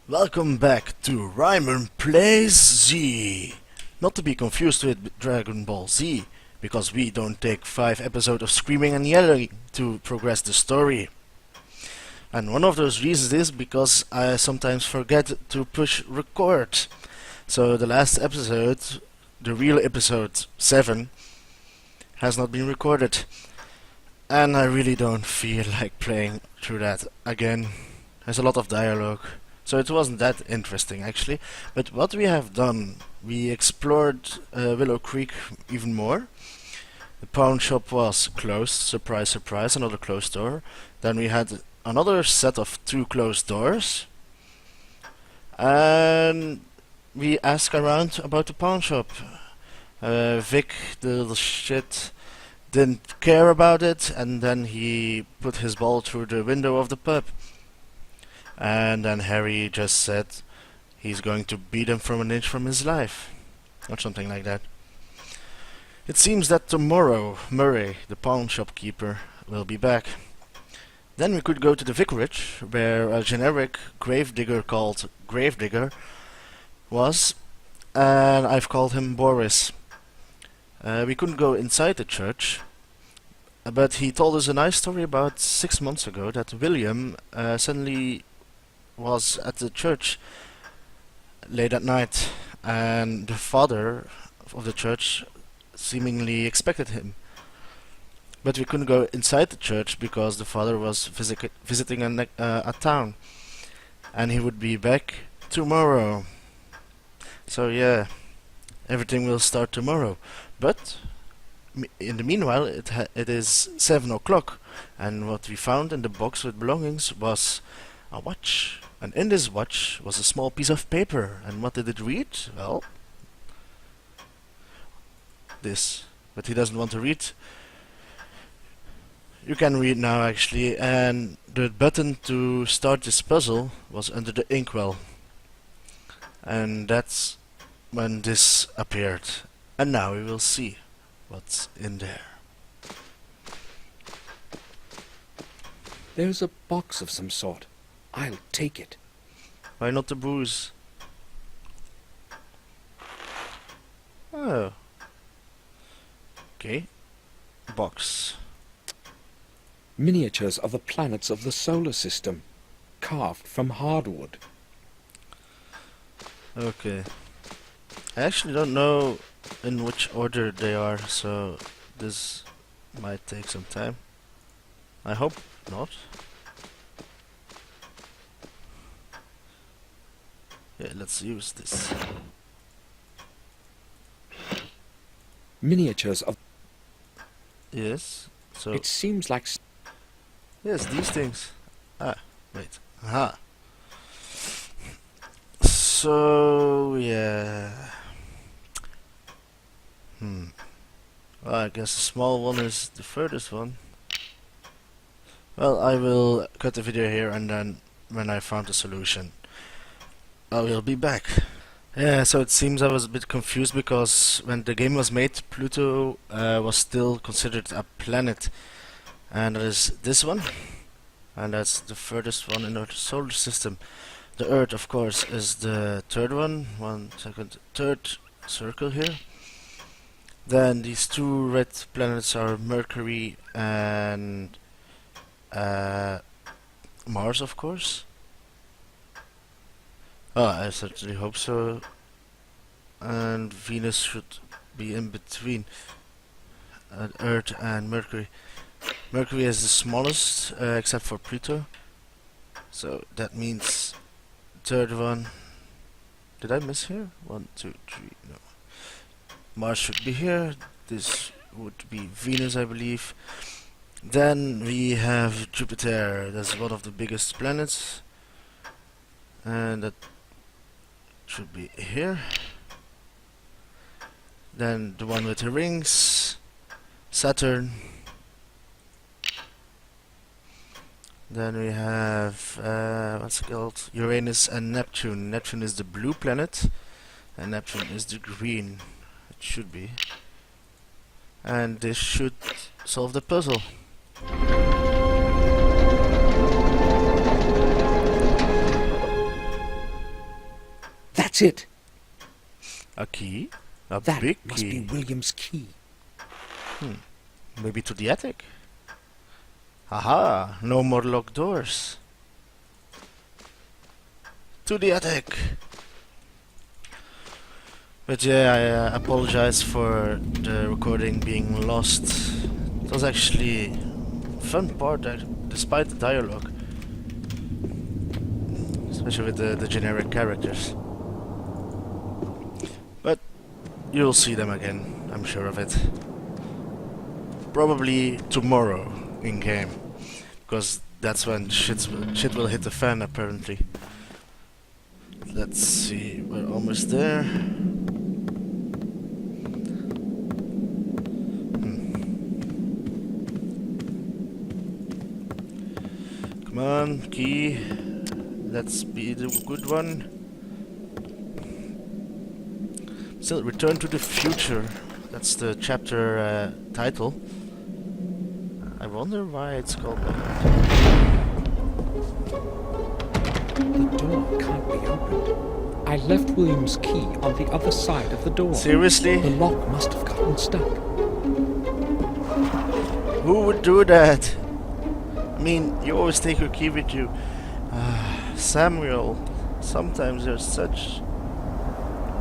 Welcome back to Rhymlen Plays Z. Not to be confused with Dragon Ball Z, because we don't take 5 episodes of screaming and yelling to progress the story. And one of those reasons is because I sometimes forget to push record. So the last episode, the real episode 7, has not been recorded. And I really don't feel like playing through that again. There's a lot of dialogue. So it wasn't that interesting actually, but what we have done, we explored Willow Creek even more. The pawn shop was closed, surprise surprise, another closed door. Then we had another set of 2 closed doors. And we asked around about the pawn shop. Vic, the little shit, didn't care about it, and then he put his ball through the window of the pub. And then Harry just said he's going to beat him from an inch from his life. Or something like that. It seems that tomorrow Murray, the pawn shopkeeper, will be back. Then we could go to the vicarage, where a generic gravedigger called Gravedigger was. And I've called him Boris. We couldn't go inside the church. But he told us a nice story about 6 months ago that William suddenly was at the church late at night, and the father of the church seemingly expected him. But we couldn't go inside the church because the father was visiting a town, and he would be back tomorrow. So yeah, everything will start tomorrow. But in the meanwhile, it is 7 o'clock, and what we found in the box with belongings was a watch. And in this watch was a small piece of paper. And what did it read? Well, this. But he doesn't want to read. You can read now actually. And the button to start this puzzle was under the inkwell. And that's when this appeared. And now we will see what's in there. There's a box of some sort. I'll take it. Why not the booze? Oh. Okay. Box. Miniatures of the planets of the solar system, carved from hardwood. Okay. I actually don't know in which order they are, so this might take some time. I hope not. Yeah, let's use this. Miniatures of... Yes, so... It seems like... Yes, these things. Ah, wait. Aha. So, yeah. Well, I guess the small one is the furthest one. Well, I will cut the video here, and then when I found the solution, I will be back. Yeah, so it seems I was a bit confused because when the game was made, Pluto was still considered a planet. And that is this one. And that's the furthest one in our solar system. The Earth, of course, is the third one. Third circle here. Then these 2 red planets are Mercury and Mars, of course. Oh, I certainly hope so. And Venus should be in between Earth and Mercury. Mercury is the smallest, except for Pluto. So that means third one. Did I miss here? 1, 2, 3. No. Mars should be here. This would be Venus, I believe. Then we have Jupiter. That's one of the biggest planets. And that should be here. Then the one with the rings, Saturn. Then we have what's it called? Uranus and Neptune. Neptune is the blue planet, and Neptune is the green. It should be. And this should solve the puzzle. That's it. A key? A That big must be key. William's key. Maybe to the attic? Aha! No more locked doors. To the attic! But yeah, I apologize for the recording being lost. It was actually a fun part, despite the dialogue. Especially with the generic characters. But you'll see them again, I'm sure of it. Probably tomorrow in game, because that's when shit will hit the fan apparently. Let's see, we're almost there. Come on, key. Let's be the good one. Still, Return to the Future. That's the chapter title. I wonder why it's called that. The door can't be opened. I left William's key on the other side of the door. Seriously? The lock must have gotten stuck. Who would do that? I mean, you always take your key with you. Samuel, sometimes there's such...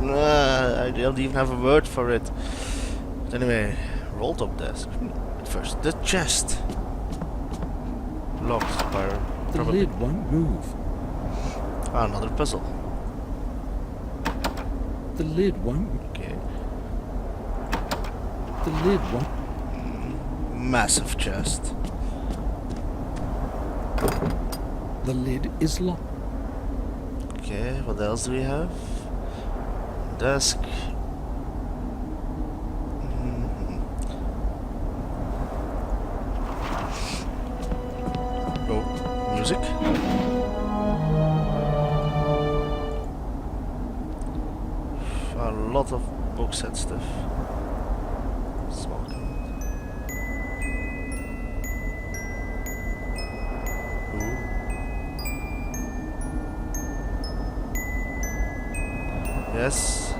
I don't even have a word for it. But anyway, roll top desk. First, the chest. Locked by The probably... lid won't move. another puzzle. The lid won't... Okay. The lid won't... Massive chest. The lid is locked. Okay, what else do we have? Desk. Oh, music. A lot of books and stuff. Small cabinet. Ooh. Yes.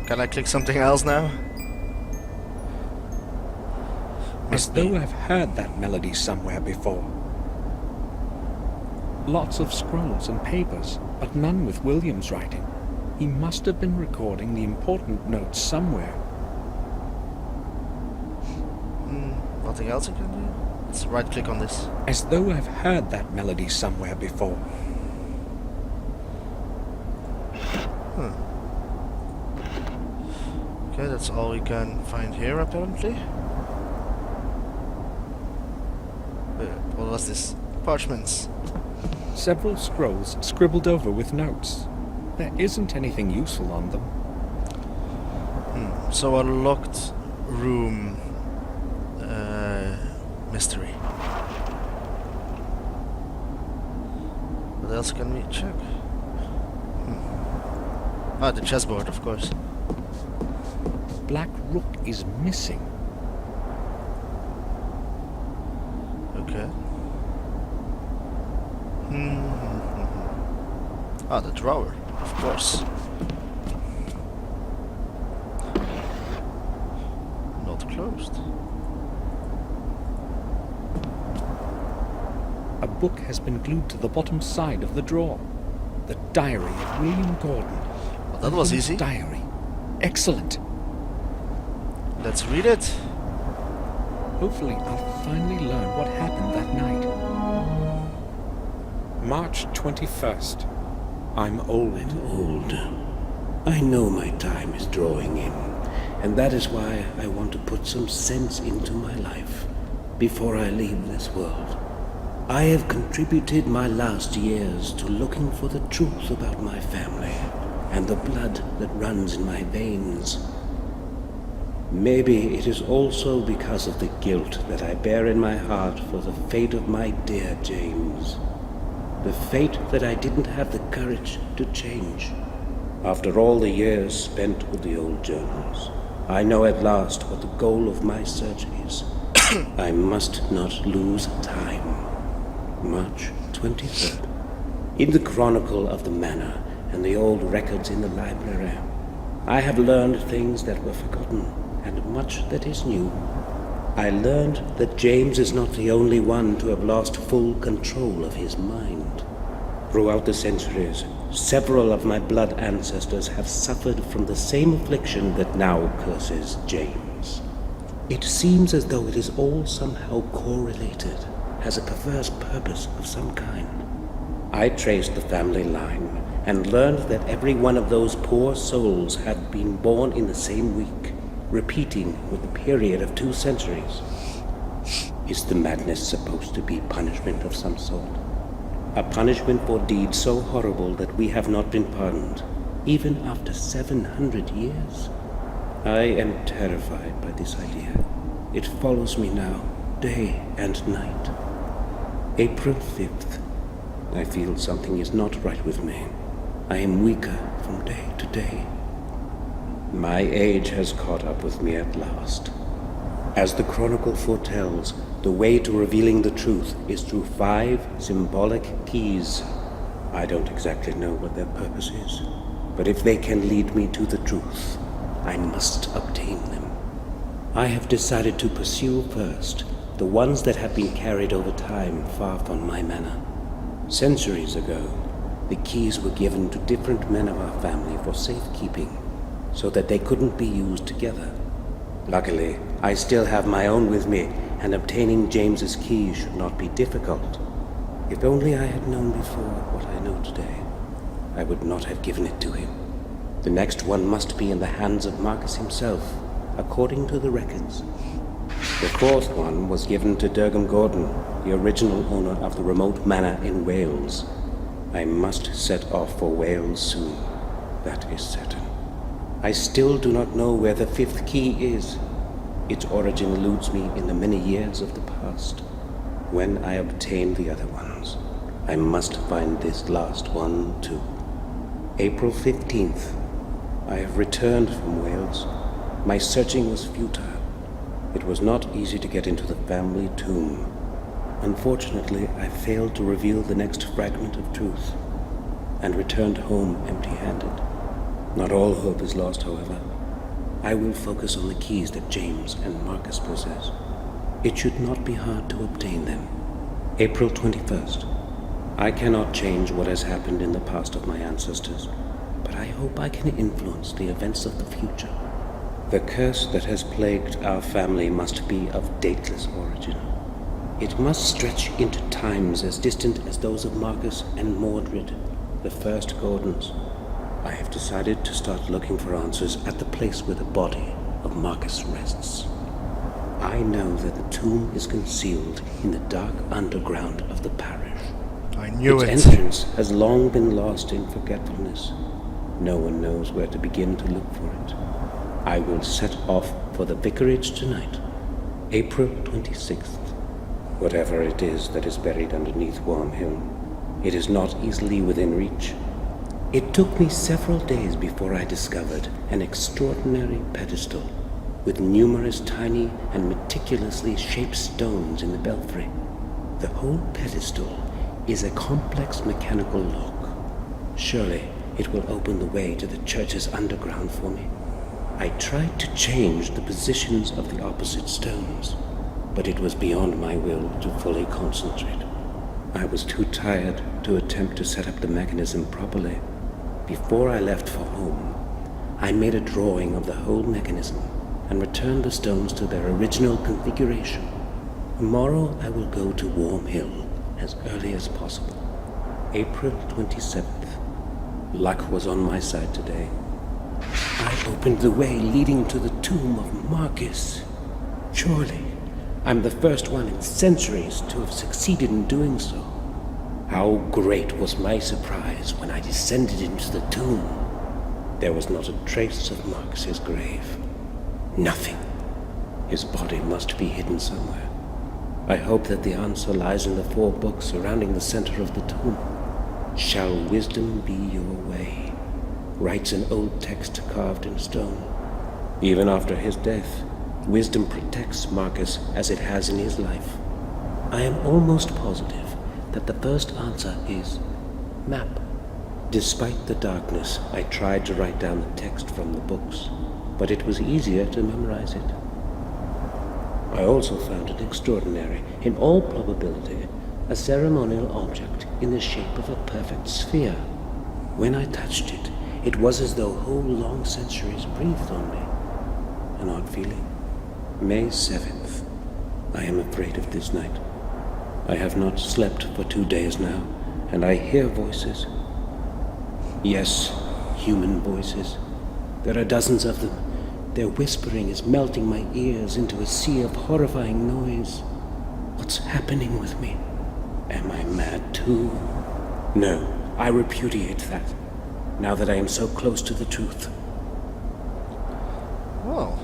Can I click something else now? As though I've heard that melody somewhere before. Lots of scrolls and papers, but none with William's writing. He must have been recording the important notes somewhere. Nothing else I can do? Let's right click on this. As though I've heard that melody somewhere before. Okay, that's all we can find here apparently. What was this? Parchments. Several scrolls scribbled over with notes. There isn't anything useful on them. So a locked room mystery. What else can we check? The chessboard, of course. Black Rook is missing. Okay. The drawer, of course. Not closed. A book has been glued to the bottom side of the drawer. The diary of William Gordon. Well, that was William's easy. Diary. Excellent. Let's read it. Hopefully I'll finally learn what happened that night. March 21st. I'm old. Old. I know my time is drawing in, and that is why I want to put some sense into my life before I leave this world. I have contributed my last years to looking for the truth about my family and the blood that runs in my veins. Maybe it is also because of the guilt that I bear in my heart for the fate of my dear James. The fate that I didn't have the courage to change. After all the years spent with the old journals, I know at last what the goal of my search is. I must not lose time. March 23rd. In the chronicle of the manor, and the old records in the library. I have learned things that were forgotten, and much that is new. I learned that James is not the only one to have lost full control of his mind. Throughout the centuries, several of my blood ancestors have suffered from the same affliction that now curses James. It seems as though it is all somehow correlated, has a perverse purpose of some kind. I traced the family line and learned that every one of those poor souls had been born in the same week, repeating with a period of 2 centuries. Is the madness supposed to be punishment of some sort? A punishment for deeds so horrible that we have not been pardoned, even after 700 years? I am terrified by this idea. It follows me now, day and night. April 5th. I feel something is not right with me. I am weaker from day to day. My age has caught up with me at last. As the chronicle foretells, the way to revealing the truth is through 5 symbolic keys. I don't exactly know what their purpose is, but if they can lead me to the truth, I must obtain them. I have decided to pursue first the ones that have been carried over time far from my manor. Centuries ago, the keys were given to different men of our family for safekeeping, so that they couldn't be used together. Luckily, I still have my own with me, and obtaining James's key should not be difficult. If only I had known before what I know today, I would not have given it to him. The next one must be in the hands of Marcus himself, according to the records. The 4th one was given to Durham Gordon, the original owner of the remote manor in Wales. I must set off for Wales soon, that is certain. I still do not know where the 5th key is. Its origin eludes me in the many years of the past. When I obtain the other ones, I must find this last one too. April 15th. I have returned from Wales. My searching was futile. It was not easy to get into the family tomb. Unfortunately, I failed to reveal the next fragment of truth, and returned home empty-handed. Not all hope is lost, however. I will focus on the keys that James and Marcus possess. It should not be hard to obtain them. April 21st. I cannot change what has happened in the past of my ancestors, but I hope I can influence the events of the future. The curse that has plagued our family must be of dateless origin. It must stretch into times as distant as those of Marcus and Mordred, the first Gordons. I have decided to start looking for answers at the place where the body of Marcus rests. I know that the tomb is concealed in the dark underground of the parish. I knew Its it. entrance has long been lost in forgetfulness. No one knows where to begin to look for it. I will set off for the vicarage tonight, April 26th. Whatever it is that is buried underneath Worm Hill, it is not easily within reach. It took me several days before I discovered an extraordinary pedestal with numerous tiny and meticulously shaped stones in the belfry. The whole pedestal is a complex mechanical lock. Surely it will open the way to the church's underground for me. I tried to change the positions of the opposite stones, but it was beyond my will to fully concentrate. I was too tired to attempt to set up the mechanism properly. Before I left for home, I made a drawing of the whole mechanism and returned the stones to their original configuration. Tomorrow I will go to Worm Hill as early as possible. April 27th. Luck was on my side today. I opened the way leading to the tomb of Marcus. Surely, I'm the first one in centuries to have succeeded in doing so. How great was my surprise when I descended into the tomb. There was not a trace of Marcus's grave. Nothing. His body must be hidden somewhere. I hope that the answer lies in the 4 books surrounding the center of the tomb. Shall wisdom be your way? Writes an old text carved in stone. Even after his death, wisdom protects Marcus as it has in his life. I am almost positive that the first answer is map. Despite the darkness, I tried to write down the text from the books, but it was easier to memorize it. I also found it extraordinary, in all probability, a ceremonial object in the shape of a perfect sphere. When I touched it, it was as though whole long centuries breathed on me. An odd feeling. May 7th. I am afraid of this night. I have not slept for 2 days now, and I hear voices. Yes, human voices. There are dozens of them. Their whispering is melting my ears into a sea of horrifying noise. What's happening with me? Am I mad too? No, I repudiate that, now that I am so close to the truth. Well,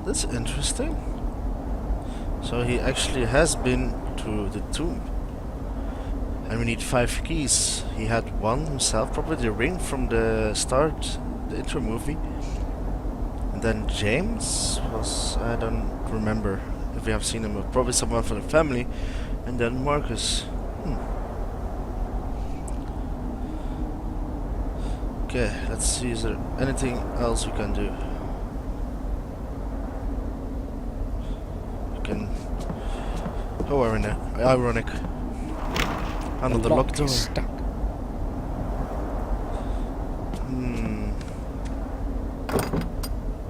that's interesting. So he actually has been to the tomb. And we need 5 keys. He had one himself, probably the ring from the start, the intro movie. And then James was, I don't remember if we have seen him, but probably someone from the family. And then Marcus. Okay, let's see, is there anything else we can do? We can... Oh, ironic. Another locked door. Is stuck.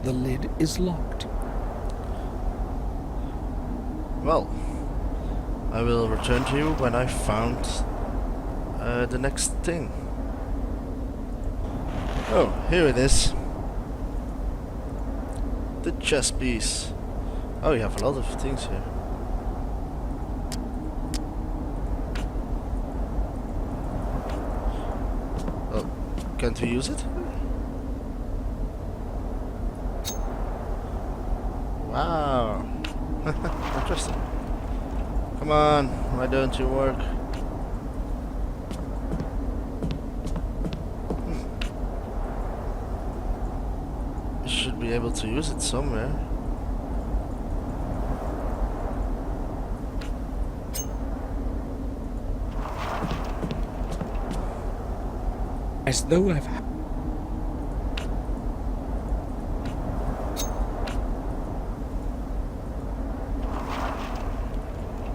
The lid is locked. Well, I will return to you when I found the next thing. Oh, here it is. The chess piece. Oh, you have a lot of things here. Oh, can't we use it? Wow. Interesting. Come on, why don't you work? Should be able to use it somewhere. As though I've...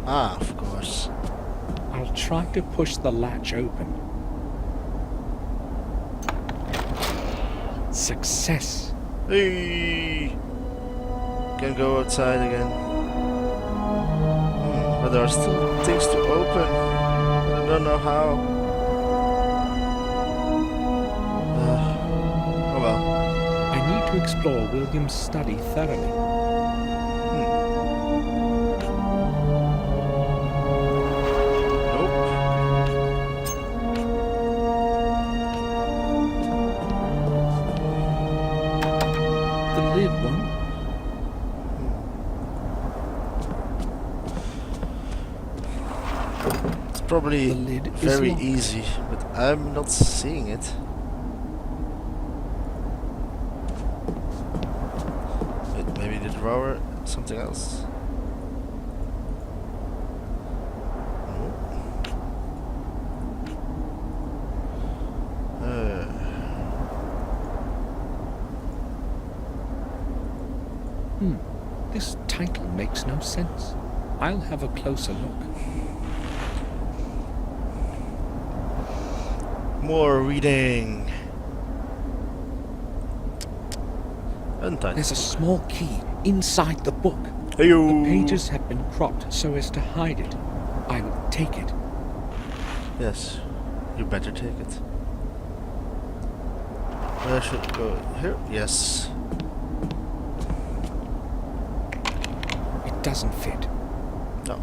Ah, of course. I'll try to push the latch open. Success. Hey! Can go outside again. But there are still things to open. I don't know how. Oh well. I need to explore William's study thoroughly. Probably The lid is very locked. easy, but I'm not seeing it. Wait, maybe the drawer, something else. This title makes no sense. I'll have a closer look. More reading. Untitled. There's a small key inside the book. Heyo. The pages have been cropped so as to hide it. I'll take it. Yes, you better take it. Where should it go? Here? Yes. It doesn't fit. No.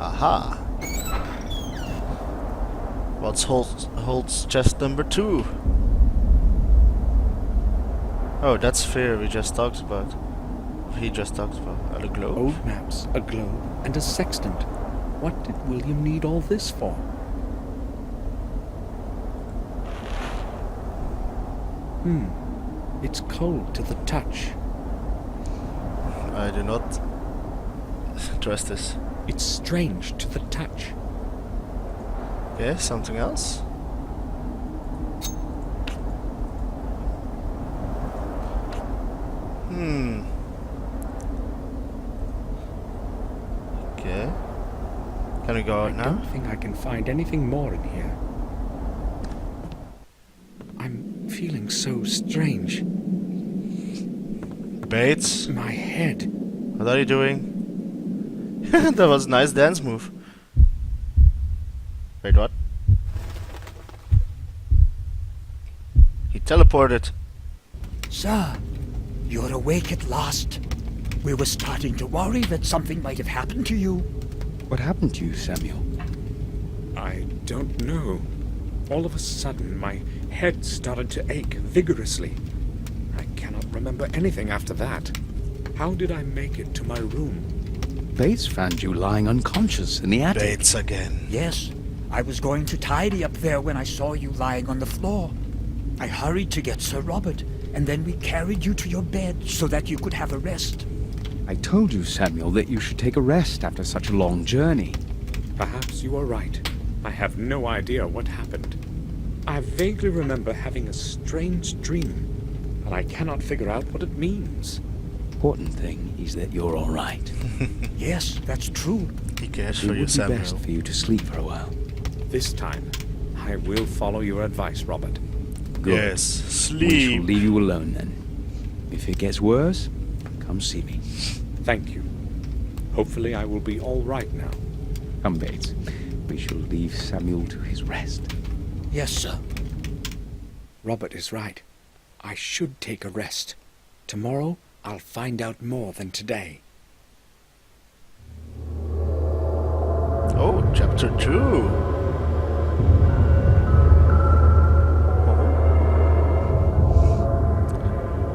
Aha. What holds chest number 2? Oh, that's fear we just talked about. He just talked about. A globe. Old maps, a globe, and a sextant. What did William need all this for? It's cold to the touch. I do not trust this. It's strange to the touch. Okay, something else. Okay. Can we go out I now? don't think I can find anything more in here. I'm feeling so strange. Bates, My head. what are you doing? That was a nice dance move. Wait, what? He teleported. Sir, you're awake at last. We were starting to worry that something might have happened to you. What happened to you, Samuel? I don't know. All of a sudden, my head started to ache vigorously. I cannot remember anything after that. How did I make it to my room? Bates found you lying unconscious in the attic. Bates again. Yes, I was going to tidy up there when I saw you lying on the floor. I hurried to get Sir Robert, and then we carried you to your bed so that you could have a rest. I told you, Samuel, that you should take a rest after such a long journey. Perhaps you are right. I have no idea what happened. I vaguely remember having a strange dream, but I cannot figure out what it means. Important thing is that you're all right. Yes, that's true. He cares It for would you, be Samuel. best for you to sleep for a while. This time, I will follow your advice, Robert. Good. Yes, We shall sleep. leave you alone then. If it gets worse, come see me. Thank you. Hopefully I will be all right now. Come, Bates. We shall leave Samuel to his rest. Yes, sir. Robert is right. I should take a rest. Tomorrow, I'll find out more than today. Oh, chapter 2.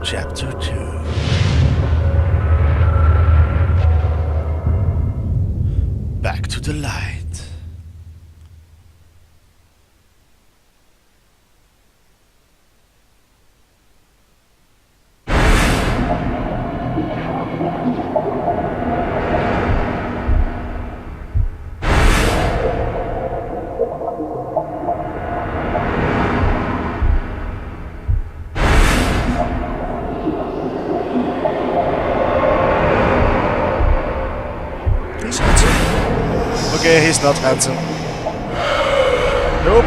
Chapter 2. Back to the light. He's handsome. Okay, he's not handsome. Nope.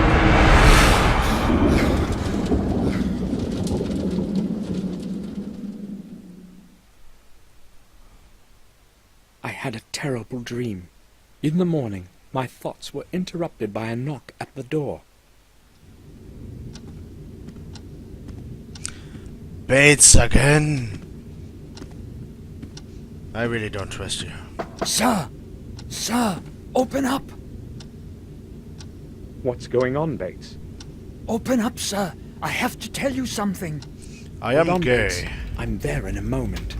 I had a terrible dream. In the morning, my thoughts were interrupted by a knock at the door. Bates again. I really don't trust you. Sir! Sir! Open up! What's going on, Bates? Open up, sir! I have to tell you something. I am Hold on, Bates. gay. I'm there in a moment.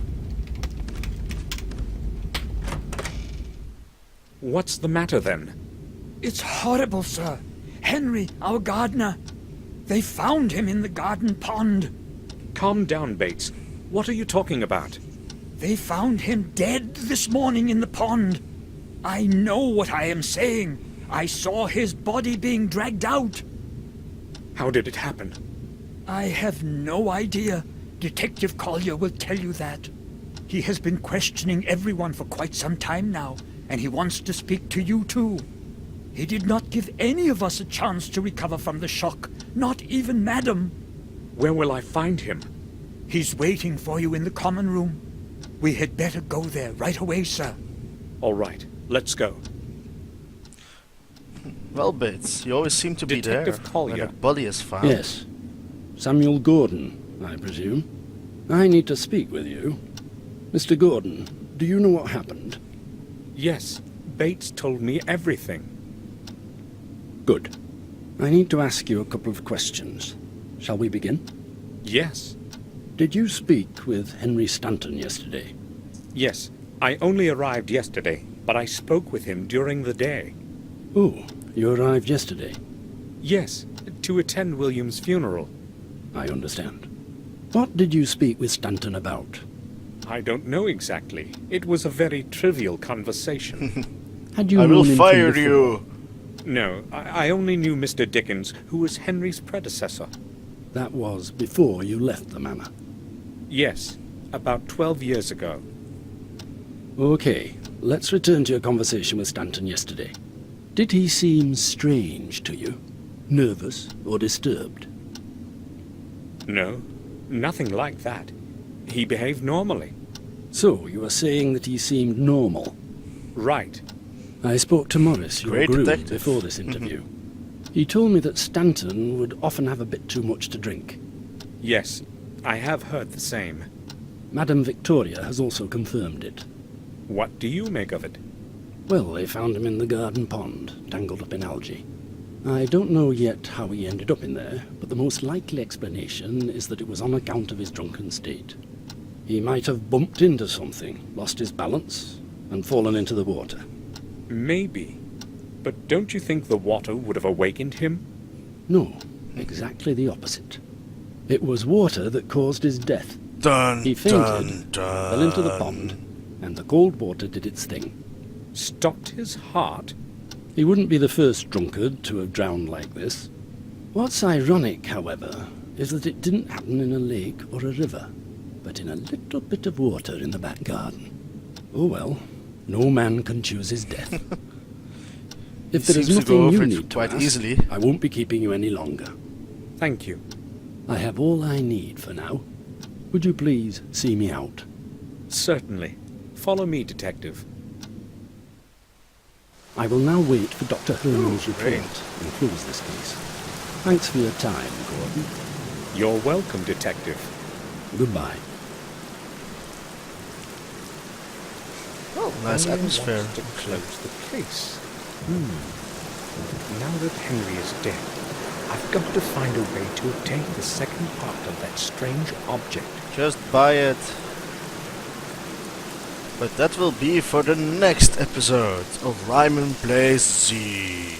What's the matter then? It's horrible, sir. Henry, our gardener. They found him in the garden pond. Calm down, Bates. What are you talking about? They found him dead this morning in the pond. I know what I am saying. I saw his body being dragged out. How did it happen? I have no idea. Detective Collier will tell you that. He has been questioning everyone for quite some time now, and he wants to speak to you too. He did not give any of us a chance to recover from the shock, not even Madam. Where will I find him? He's waiting for you in the common room. We had better go there right away, sir. All right, let's go. Well, Bates, you always seem to be there Detective when Collier. a body is found. Yes. Samuel Gordon, I presume. I need to speak with you. Mr. Gordon, do you know what happened? Yes, Bates told me everything. Good. I need to ask you a couple of questions. Shall we begin? Yes, Did you speak with Henry Stanton yesterday? yes. I only arrived yesterday, but I spoke with him during the day. Oh, you arrived yesterday. Yes, to attend William's funeral. I understand. What did you speak with Stanton about? I don't know exactly. It was a very trivial conversation. Had you I will known him fire from you. No, I only knew Mr. Dickens, who was Henry's predecessor. That was before you left the manor. Yes, about 12 years ago. Okay, let's return to your conversation with Stanton yesterday. Did he seem strange to you? Nervous or disturbed? No, nothing like that. He behaved normally. So, you are saying that he seemed normal? Right. I spoke to Morris, your Great groom, detective. before this interview. He told me that Stanton would often have a bit too much to drink. Yes, I have heard the same. Madame Victoria has also confirmed it. What do you make of it? Well, they found him in the garden pond, tangled up in algae. I don't know yet how he ended up in there, but the most likely explanation is that it was on account of his drunken state. He might have bumped into something, lost his balance, and fallen into the water. Maybe. But don't you think the water would have awakened him? No, exactly the opposite. It was water that caused his death. Dun, He fainted, dun, dun. fell into the pond, and the cold water did its thing. Stopped his heart? He wouldn't be the first drunkard to have drowned like this. What's ironic, however, is that it didn't happen in a lake or a river, but in a little bit of water in the back garden. Oh well, no man can choose his death. If He there is seems to go nothing over you it need to quite ask, easily. I won't be keeping you any longer. Thank you. I have all I need for now. Would you please see me out? Certainly. Follow me, Detective. I will now wait for Dr. Herman's report great. and close this case. Thanks for your time, Gordon. You're welcome, Detective. Goodbye. Oh, nice Only atmosphere. wants to close the case. Now that Henry is dead, I've got to find a way to obtain the second part of that strange object. Just buy it. But that will be for the next episode of Rhymlen Plays Z.